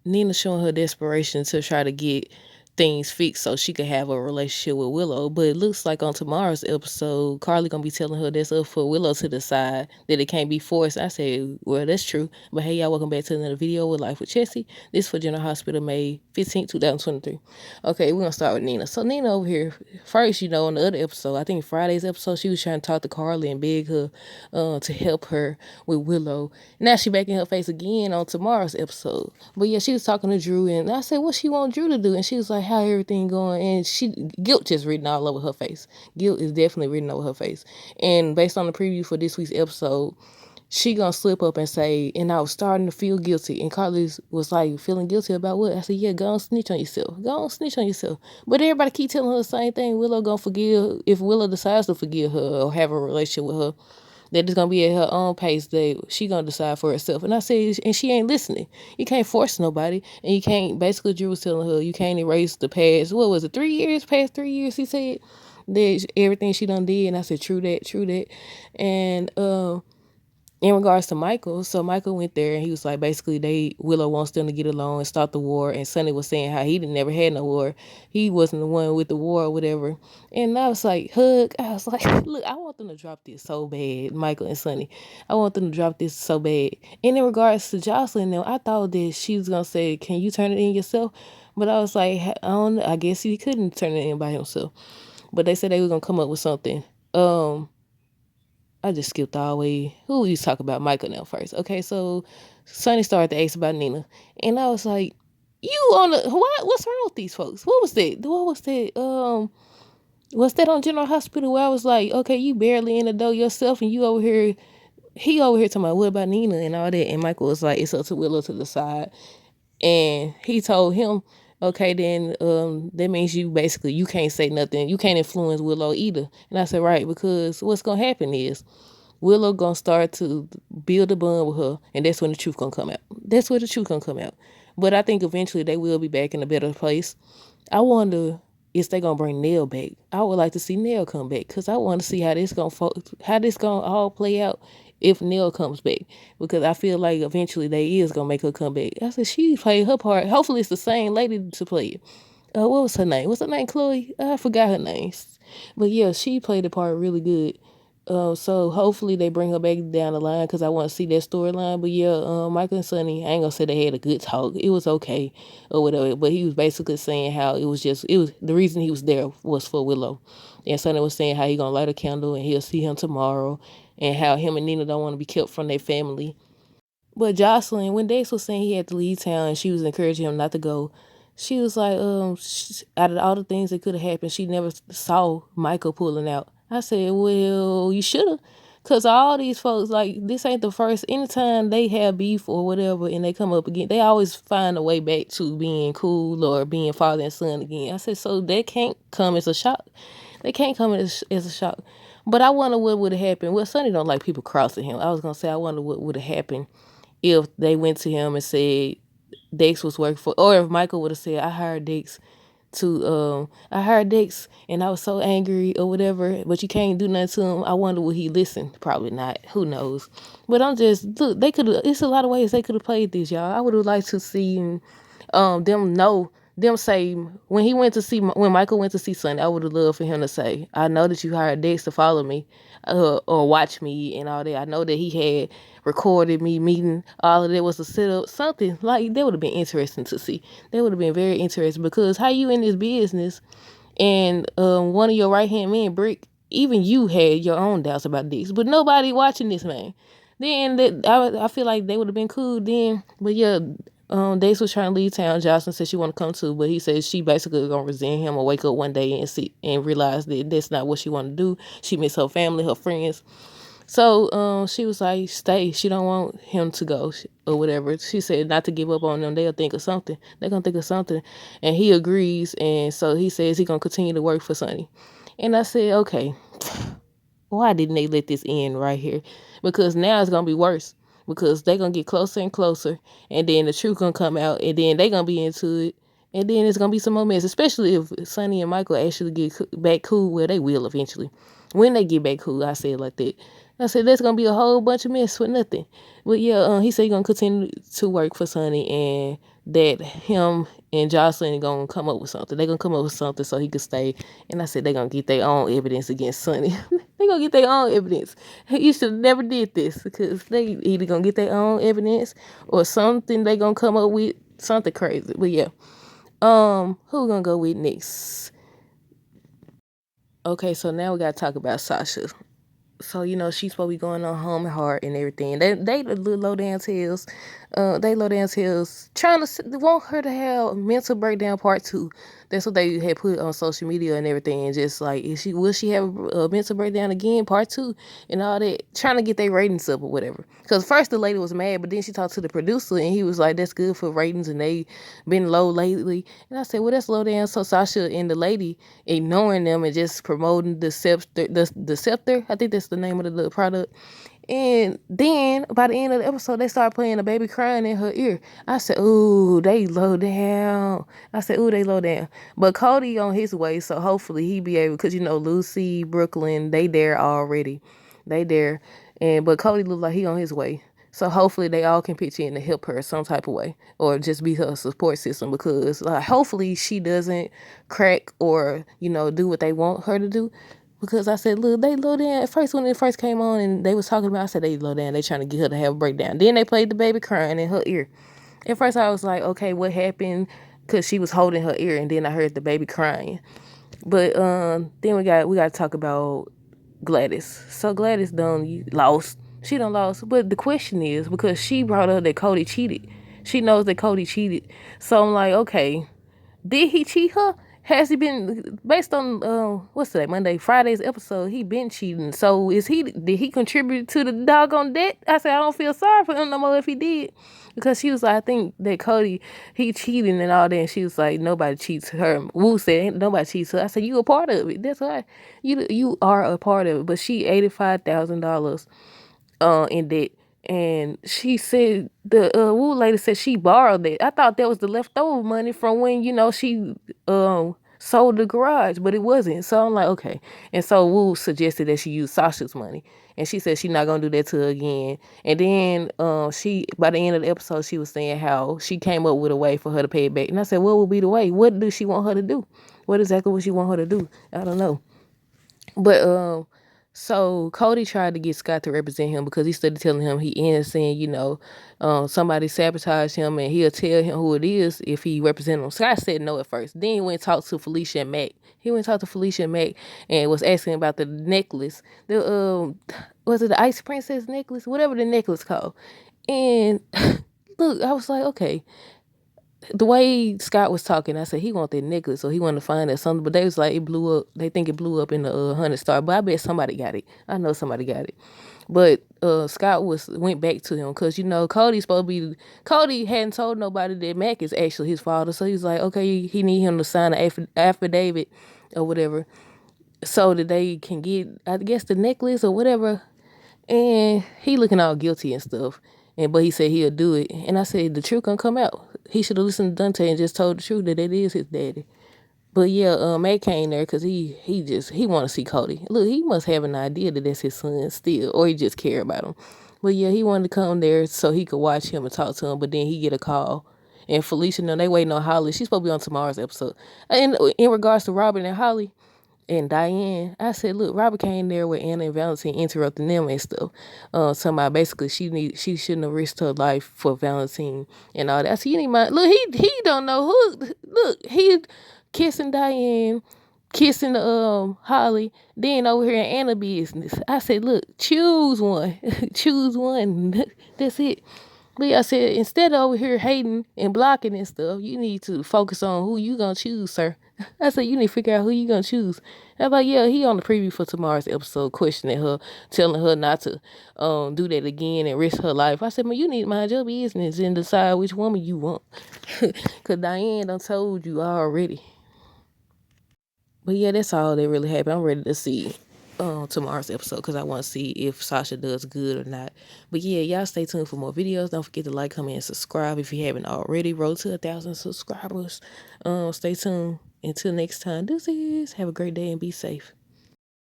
Nina showing her desperation to try to get things fixed so she could have a relationship with Willow. But it looks like on tomorrow's episode, Carly gonna be telling her that's up for Willow to decide, that it can't be forced. I said, well, that's true. But hey, y'all, welcome back to another video with Life with Chessie. This for General Hospital, May 15th, 2023. Okay, we're gonna start with Nina. So Nina over here, first, on the other episode, I think Friday's episode, she was trying to talk to Carly and beg her to help her with Willow. Now she back in her face again on tomorrow's episode. But yeah, she was talking to Drew, and I said, what she want Drew to do? And she was like, how everything going? And guilt just written all over her face. Guilt is definitely written over her face. And based on the preview for this week's episode, she gonna slip up and say, and I was starting to feel guilty. And Carly was like, feeling guilty about what? I said, yeah, go on snitch on yourself. Go on snitch on yourself. But everybody keep telling her the same thing. Willow gonna forgive, if Willow decides to forgive her or have a relationship with her, that it's gonna be at her own pace, that she gonna decide for herself. And I said, and she ain't listening. You can't force nobody, and you can't. Basically, Drew was telling her you can't erase the past. What was it? 3 years, past 3 years. He said that everything she done did, and I said, true that, true that. And in regards to Michael, so Michael went there and he was like, basically, Willow wants them to get along and start the war. And Sonny was saying how he didn't never had no war. He wasn't the one with the war or whatever. And I was like, hug. I was like, look, I want them to drop this so bad, Michael and Sonny. I want them to drop this so bad. And in regards to Jocelyn, now I thought that she was gonna say, can you turn it in yourself? But I was like, I don't know. I guess he couldn't turn it in by himself. But they said they were gonna come up with something. I just skipped all the way. Who you talk about? Michael now first. Okay, so Sonny started to ask about Nina. And I was like, you on the what? What's wrong with these folks? What was that? What was that? Was that on General Hospital where I was like, okay, you barely in the door yourself and you over here, he over here talking about what about Nina and all that. And Michael was like, it's up to Willow to decide. And he told him, okay, then that means you basically, you can't say nothing. You can't influence Willow either. And I said, right, because what's gonna happen is Willow gonna start to build a bond with her, and that's when the truth gonna come out. That's where the truth gonna come out. But I think eventually they will be back in a better place. I wonder if they gonna bring Nell back. I would like to see Nell come back because I want to see how this gonna all play out if Nell comes back, because I feel like eventually they is gonna make her come back. I said she played her part. Hopefully it's the same lady to play it. What was her name? What's her name? Chloe? I forgot her name. But yeah, she played the part really good. So hopefully they bring her back down the line because I want to see that storyline. But yeah, Michael and Sonny, I ain't gonna say they had a good talk. It was okay or whatever. But he was basically saying how it was the reason he was there was for Willow. And Sonny was saying how he gonna light a candle and he'll see him tomorrow, and how him and Nina don't want to be kept from their family. But Jocelyn, when Dex was saying he had to leave town and she was encouraging him not to go, she was like, out of all the things that could have happened, she never saw Michael pulling out. I said, well, you should have. Because all these folks, like, this ain't the first. Anytime they have beef or whatever and they come up again, they always find a way back to being cool or being father and son again. I said, so that can't come as a shock. They can't come as a shock. But I wonder what would have happened. Well, Sonny don't like people crossing him. I was going to say, I wonder what would have happened if they went to him and said Dex was working for, or if Michael would have said, I hired Dex and I was so angry or whatever, but you can't do nothing to him. I wonder would he listen? Probably not. Who knows? But I'm just, look, they could have, it's a lot of ways they could have played this, y'all. I would have liked to see them say, when Michael went to see Sonny, I would have loved for him to say, I know that you hired Dex to follow me or watch me and all that. I know that he had recorded me meeting. All of that was a setup. Something like that would have been interesting to see. That would have been very interesting, because how you in this business and one of your right hand men, Brick, even you had your own doubts about this, but nobody watching this man. Then I feel like they would have been cool then. But yeah, Dace was trying to leave town. Jocelyn said she want to come too, but he said she basically gonna resent him or wake up one day and see and realize that that's not what she want to do. She miss her family, her friends. So she was like, stay. She don't want him to go or whatever. She said not to give up on them. They'll think of something. They're going to think of something. And he agrees. And so he says he going to continue to work for Sonny. And I said, okay, why didn't they let this end right here? Because now it's going to be worse. Because they're going to get closer and closer. And then the truth going to come out. And then they're going to be into it. And then it's going to be some more mess. Especially if Sonny and Michael actually get back cool. Well, they will eventually. When they get back cool, I say it like that. I said, there's going to be a whole bunch of mess with nothing. But yeah, he said he's going to continue to work for Sonny, and that him and Jocelyn gonna come up with something. They gonna come up with something so he could stay. And I said they gonna get their own evidence against Sonny. They gonna get their own evidence. You should have never did this because they either gonna get their own evidence or something they gonna come up with something crazy. But yeah, who we gonna go with next? Okay, so now we gotta talk about Sasha. So she's supposed to be going on home and heart and everything. They the little low down tails, they low down tails trying to want her to have mental breakdown part 2. That's what they had put on social media and everything. And just like, will she have a mental breakdown again part 2 and all that, trying to get their ratings up or whatever. Because first the lady was mad, but then she talked to the producer and he was like, that's good for ratings and they been low lately. And I said, well, that's low down. So Sasha and the lady ignoring them and just promoting the Scepter. I think that's the name of the product. And then by the end of the episode, they started playing a baby crying in her ear. I said, ooh, they low down. They low down. But Cody on his way, so hopefully he be able, because Lucy, Brooklyn, they there already. They there. But Cody look like he on his way. So hopefully they all can pitch in to help her some type of way or just be her support system because hopefully she doesn't crack or, do what they want her to do. Because I said, look, they low down. At first, when it first came on and they was talking about, I said, they low down. They trying to get her to have a breakdown. Then they played the baby crying in her ear. At first, I was like, okay, what happened? Because she was holding her ear, and then I heard the baby crying. But then we got to talk about Gladys. So Gladys done lost. She done lost. But the question is, because she brought up that Cody cheated. She knows that Cody cheated. So I'm like, okay, did he cheat her? Has he been, based on what's today, Friday's episode? He been cheating. So did he contribute to the doggone debt? I said I don't feel sorry for him no more if he did, because she was like, I think that Cody, he cheating and all that. And she was like, nobody cheats her. Wu said nobody cheats her. I said, you a part of it. That's why you are a part of it. But she $85,000 in debt. And she said the Wu lady said she borrowed it. I thought that was the leftover money from when she sold the garage, but it wasn't. So I'm like, okay. And so Wu suggested that she use Sasha's money, and she said she's not gonna do that to her again. And then she, by the end of the episode, she was saying how she came up with a way for her to pay it back. And I said, what would be the way? What does she want her to do? What exactly would she want her to do? I don't know. But so Cody tried to get Scott to represent him because he started telling him he ends saying, somebody sabotaged him and he'll tell him who it is if he represents him. Scott said no at first. Then he went and talked to Felicia and Mac. And was asking about the necklace. The was it the Ice Princess necklace? Whatever the necklace called. And look, I was like, okay. The way Scott was talking, I said he want that necklace, so he wanted to find that something. But they was like, it blew up. They think it blew up in the 100 star. But I bet somebody got it. I know somebody got it. But Scott went back to him because Cody's supposed to be. Cody hadn't told nobody that Mac is actually his father, so he's like, okay, he need him to sign an affidavit or whatever, so that they can get, I guess, the necklace or whatever. And he looking all guilty and stuff. But he said he'll do it. And I said the truth gonna come out. He should have listened to Dante and just told the truth that it is his daddy. But yeah, Matt came there because he want to see Cody. Look, he must have an idea that that's his son still, or he just care about him. But yeah, he wanted to come there so he could watch him and talk to him. But then he get a call. And Felicia, no, they waiting on Holly. She's supposed to be on tomorrow's episode. And in regards to Robin and Holly and Diane, I said, look, Robert came there with Anna and Valentine interrupting them and stuff. Somebody basically she shouldn't have risked her life for Valentine and all that. I said, you need my look. He don't know who. Look, he kissing Diane, kissing Holly, then over here in Anna business. I said, look, choose one, choose one. That's it. But yeah, I said, instead of over here hating and blocking and stuff, you need to focus on who you gonna choose, sir. I said, you need to figure out who you gonna choose. I was like, yeah, he on the preview for tomorrow's episode, questioning her, telling her not to do that again and risk her life. I said, man, you need to mind your business and decide which woman you want. Because Diane done told you already. But yeah, that's all that really happened. I'm ready to see tomorrow's episode because I want to see if Sasha does good or not. But yeah, y'all stay tuned for more videos. Don't forget to like, comment, and subscribe if you haven't already. Road to 1,000 subscribers. Stay tuned. Until next time, deuces. Have a great day and be safe.